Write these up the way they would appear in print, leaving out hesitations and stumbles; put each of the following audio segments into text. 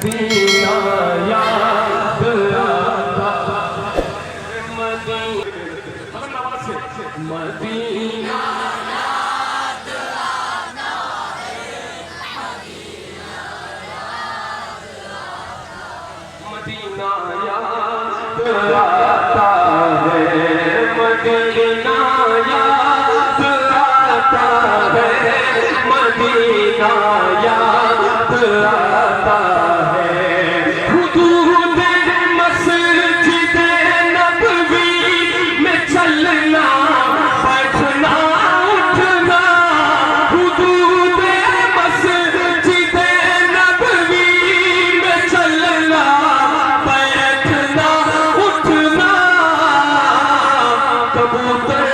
Medina याद आता है मदीना मदीना याद आता है मदीना याद आता है मदीना याद आता है हुदूद मस्जिद नबवी में चलना बैठना उठना हुदूद मस्जिद नबवी में चलना बैठना उठना कबूतर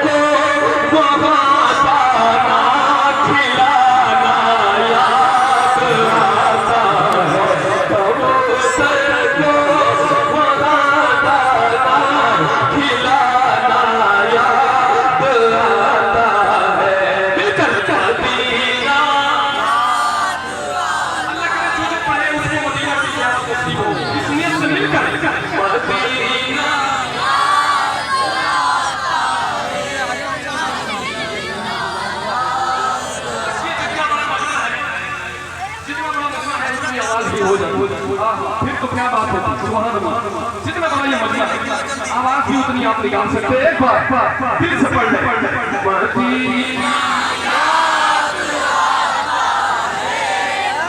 को वहाँ दाना खिलाना याद आता है कबूतर को वहाँ दाना खिलाना याद आता है मिलकर मदीना अल्लाह करे जो जो पढ़े उसको मदीना की याद नसीब हो इस नियत से मिलकर मदीना हो जाए फिर तो क्या बात होती सुभान अल्लाह जितना बड़ा ये मजमा आवाज भी उतनी आप निकाल सकते हैं एक बार फिर से पढ़ लें मदीना याद आता है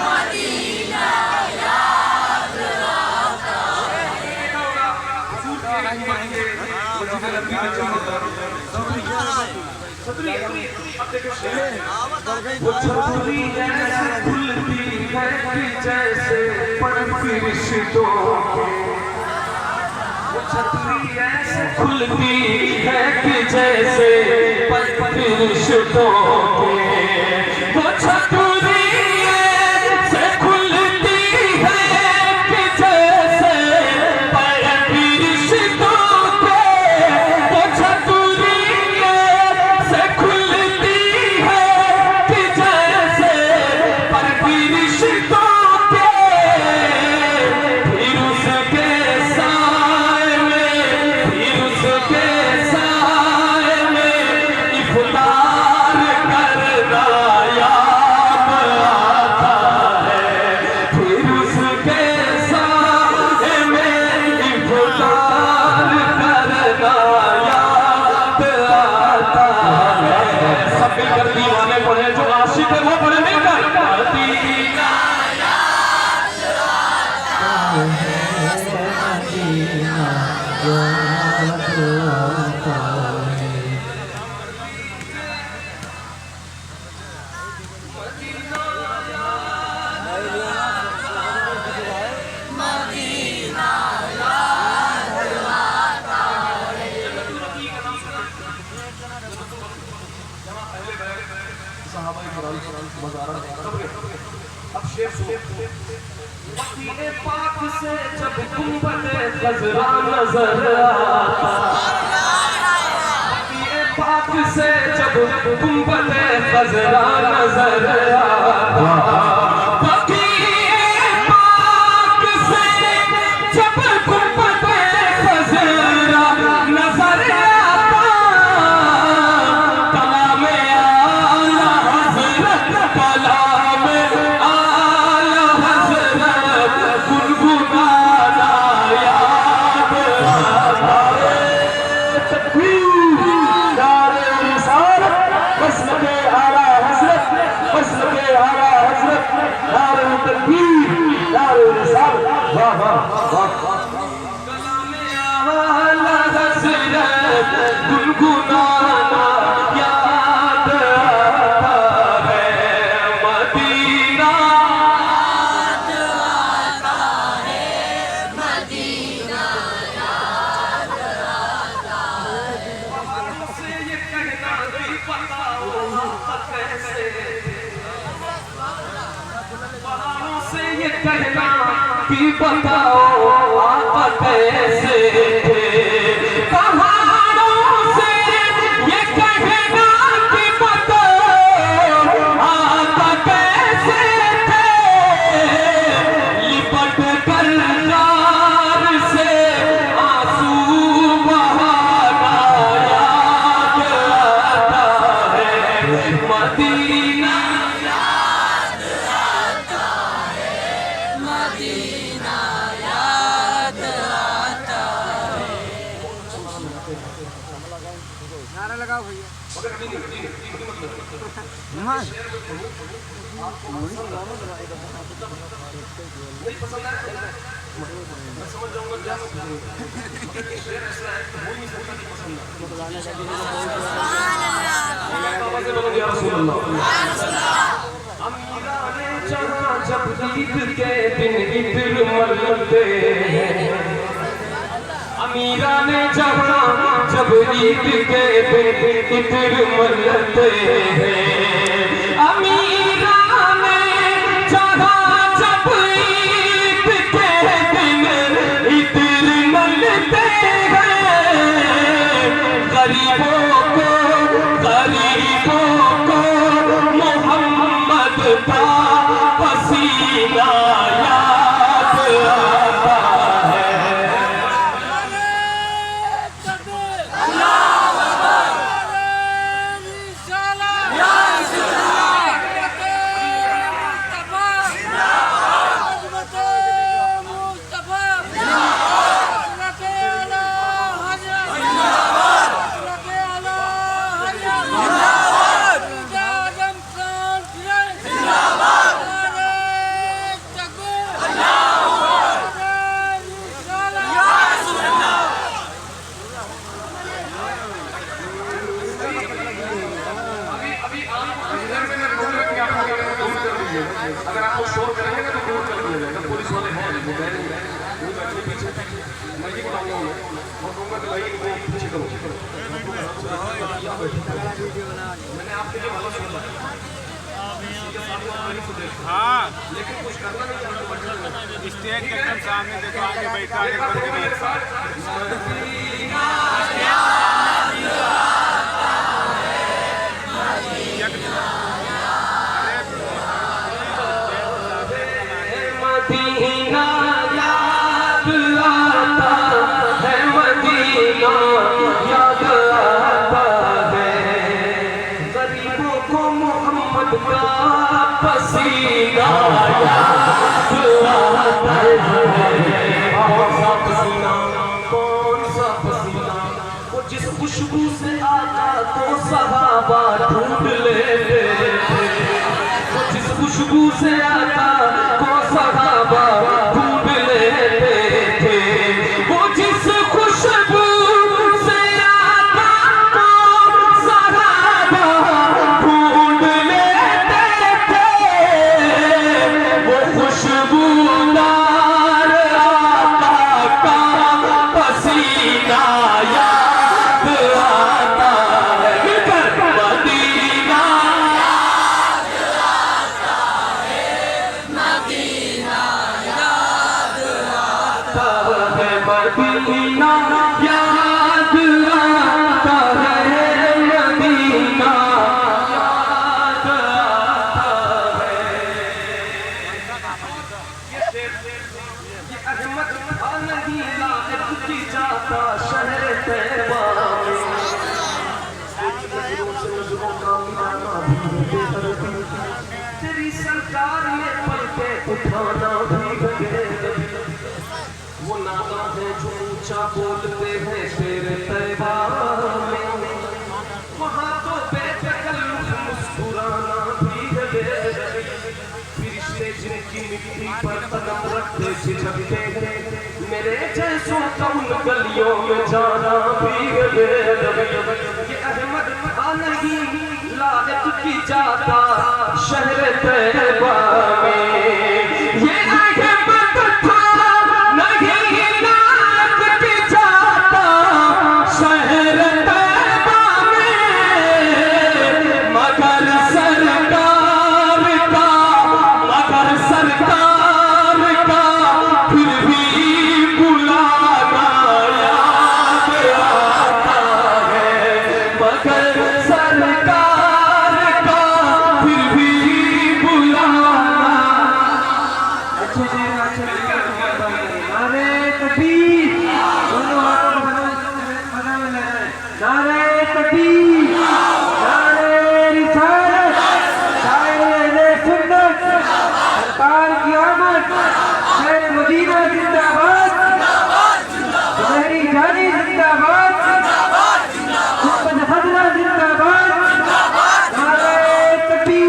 मदीना याद आता है देखा होगा हुजूर के मस्जिद नबवी में जाना सतरी अब देखो वो छतरी ऐसे खुलती है कि जैसे पर फरिश्तों के वो छतरी ऐसे खुलती है कि जैसे पर फरिश्तों के वो छतरी ऐसे खुलती है कि जैसे पर फरिश्तों के वो छतरी ऐसे खुलती है कि जैसे पर फरिश्तों दीवाने पढ़े जो आशिक है वो पढ़े मिलकर मदीना याद आता है मदीना याद आता है मदीना अब शेर मदीने पाक से जब गुंबद खज़रा नजर आता मदीने पाक से जब गुंबद खज़रा नजर आता कहना कि बताओ आप कैसे थे पहाड़ों से ये कहना कि बताओ आप कैसे हाँ नहीं पसंद है मैं समझ जाऊंगा क्या शेर ऐसा है हो नहीं सकता नहीं पसंद बाबा से बोलो या रसूल अल्लाह अमीरा ने चाहा जब ईद के दिन इत्र मलते अमीरा ने चाहा जब ईद के दिन इत्र मलते अमीरा ने चाहा जब ईद के दिन इत्र मलते गरीबों को मोहम्मद का पसीना याद आता है अगर आपको शोर करेंगे ना तो दूर कर दिया जाएगा पुलिस वाले हैं वो बैठे वो बैठे पीछे मैं ये बुलाऊंगा उन्हें और कहूँगा कि भाई वो पीछे करो मैंने आपके लिए भला सुना हाँ लेकिन कुछ करना नहीं चाहता स्टेज के एकदम सामने देखो आगे बैठा है बन के लिए मदीना याद आता है मदीना याद आता है गरीबों को मोहम्मद का पसीना याद आता है कौन सा पसीना वो जिस खुशबू से आका को सहाबा ढूंढ लेते वो जिस खुशबू से आका को सहाबा ढूंढ लेते थे वो जिस खुशबू से आका को सहाबा ढूंढ लेते थे वो खुशबूदार आका का पसीना याद आता है मदीना मदीना याद आता है मदीना याद आता है ये अहमद नहीं लायक की जाता शहर तैयबा में तेरी सरकार में पल के उठाना भी गए वो नादा है जो ऊंचा बोलते हैं तेरे तैबा में वहाँ तो बेतकल्लुफ मुस्कुराना भी है फिरिश्ते जिनकी मिट्टी पर कदम रखते झिझकते हैं मेरे जैसों का उन गलियों में जाना भी है ये अहमद नहीं लायक की जाता शहर तैबा में ये अहमद था नहीं लायक की जाता शहर तैबा में मगर सरकार का फिर भी बुलाना याद आता है मगर सरकार का फिर भी बुलाना नारे तकबीर दोनों हाथों को बना में लगाएं नारे तकबीर नारे रिसालत शायर-ए सुन्नत सरकार की आमद शहर मदीना जिंदाबाद शहरी जानी जिंदाबाद गुंबद खजरा जिंदाबाद नारे तकबीर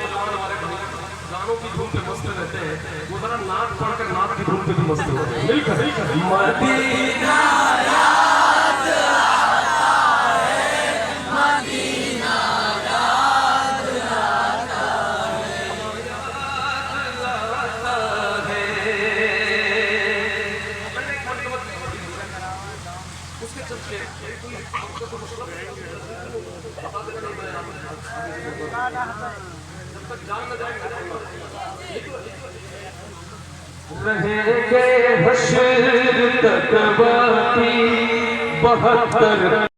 नौजवान हमारे भाई गानों की धुन पे मस्त रहते हैं, वो जरा नाच पढ़कर नाच की धुन पे भी मस्त होते हैं। मिलकर मदीना याद आता है, मदीना याद आता है। उसके चलते जब तक जान न जाएगा रहेंगे हश्र तक बाकी 72